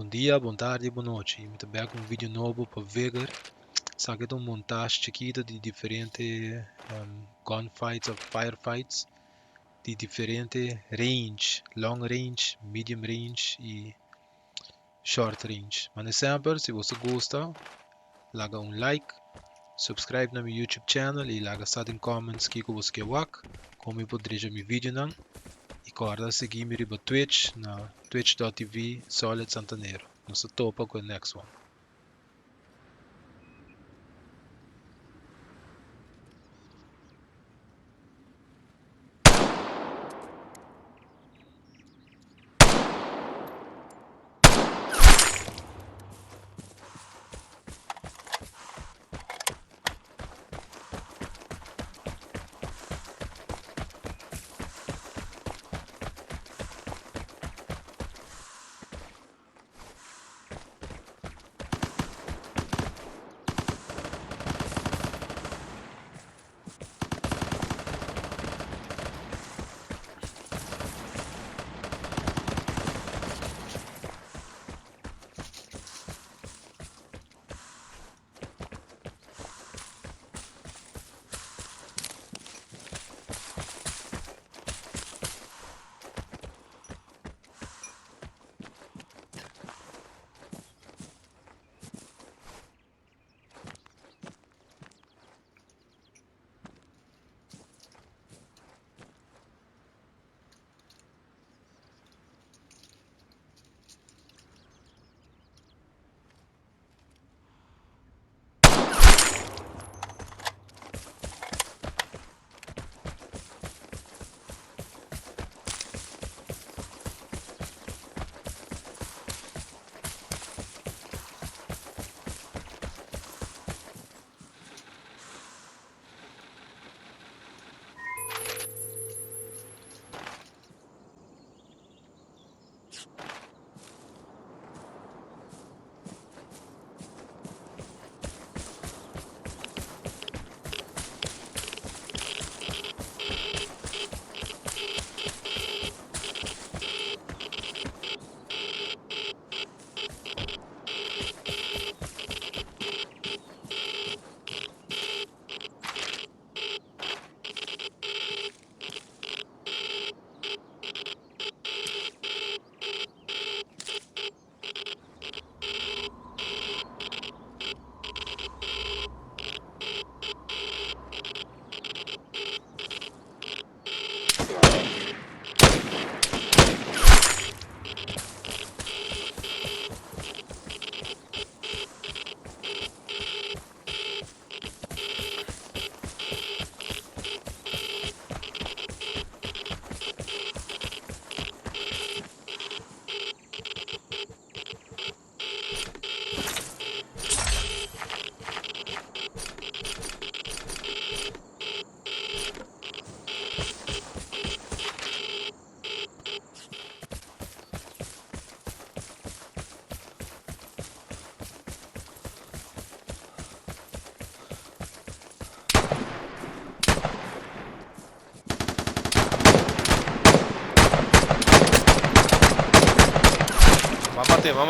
Bom dia, boa tarde e boa noite. Eu estou com um vídeo novo para Vigor. Sabe que é uma montagem chiquita de diferentes gunfights ou firefights de diferente range, long range, medium range e short range. Mas sempre, se você gosta, larga um like, subscribe no meu YouTube channel e larga em comments que você quer ver, como eu poderia ver meu vídeo não. E corda seguir-me no Twitch, na twitch.tv Solid Santaneiro. Nossa topa com o next one.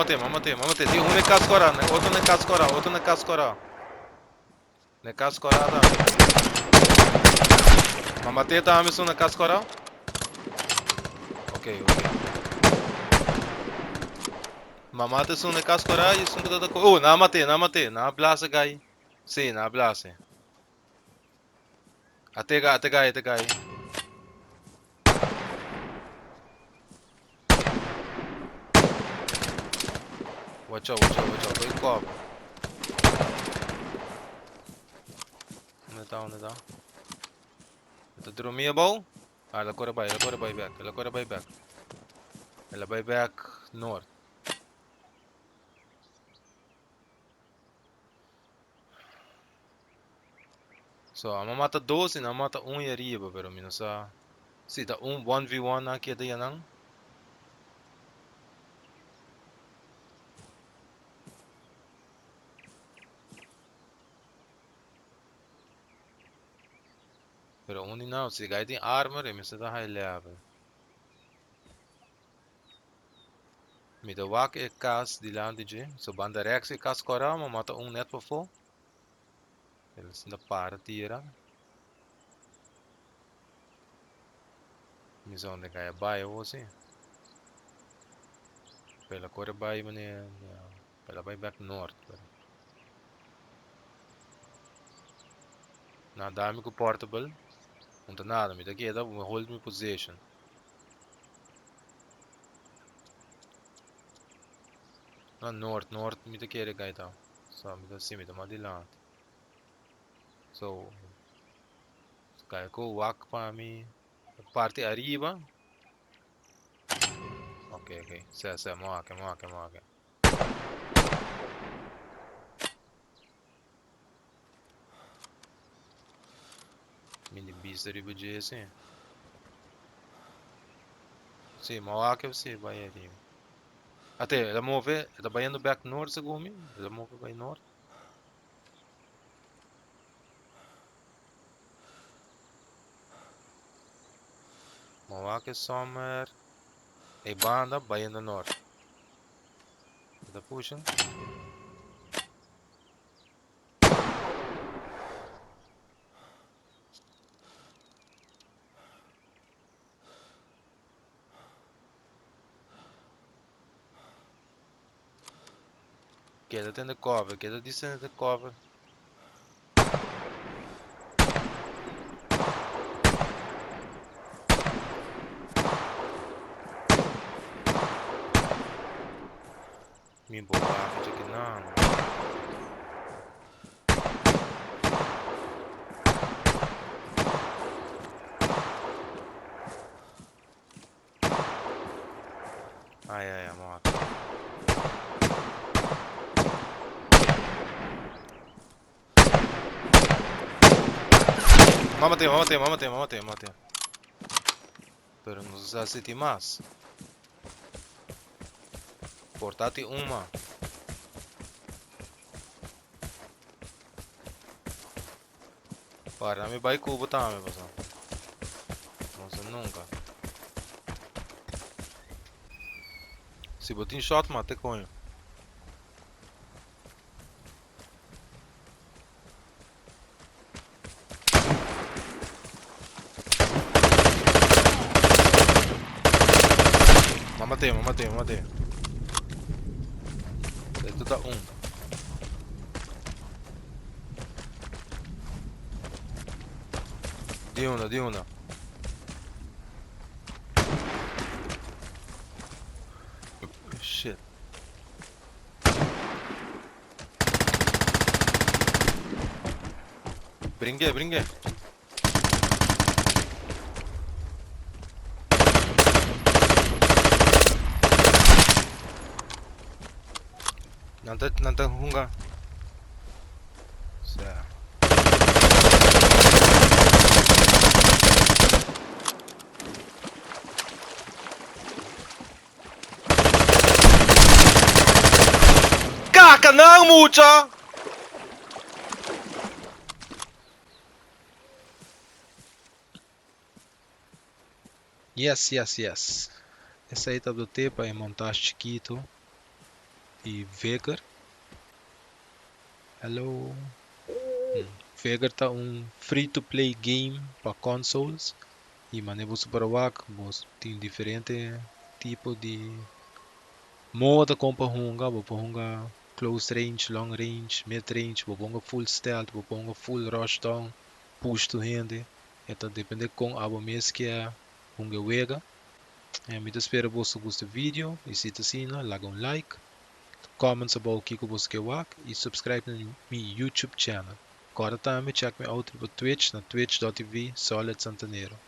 Mamate. Tem um na casa coral, outro na casa coral, outro na casa coral. Na casa coral também. Mamate tá a na casa coral? Ok. Mamate são na casa coral e são da coral. Oh, namate. Na blase gai. Sim, na blase. Até gai. Watch out. Foi copo. Onde tá? Tá dormia bom? Ah, ela corre back. Ela vai back north. So, a mata 12 e a mata 1 e arriba, pero menos sa. Si, tá 1v1 aqui daí não. Pero onde não, se gai tem armor, e me sa high level. Me da wak e cas di landi de. So banda rex e cas cora, ma mata net para fo. Eles ainda para tira. Misa onde cai baia ou assim. Pela cor baia mane. Pela baia back north. Na dami ko portable. Unta nada, me daqui da hold me position. Na north me daqui ele cai tá. So me da sim me da madilante. So cai ko wak para mim. Parte arriba. Ok. Se, moake. Mini bis arriba de assim. Sim, moake você vai arriba. Até, ela move, ela vai indo back north sa gumi. Ela move vai north. Moake somewhere. E banda vai indo north. Ela puxa. Queda tem de cover, queda distante de cover. Me boa, de que não. Ai, moake. Mamate. Pero não se assiste mais. Portate uma. Para me vai cubo também, pessoal. Não sei nunca. Se botin shot, mate conho. Mamatei. Dentro tá um. De uma. Shit. Brinque. Nanta hunga. Certo. Caca, não, mucha! Yes. Essa aí tá do tempo é montagem chiquito e Vigor. Hello. Vigor tá free to play game para consoles e maneira para o tem diferente tipo de modo compra hunga close range, long range, mid range, full stealth, full rush down, push to hand. Então depende com a mês que é hunga wega. Me espero você goste do vídeo e se tá assim, larga like, comments about o que você quer e subscribe no meu YouTube channel. Agora também check me out no Twitch, na twitch.tv Solid Santanero.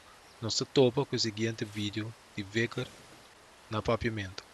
Nós topa com o seguinte vídeo de Vigor na Papiamento.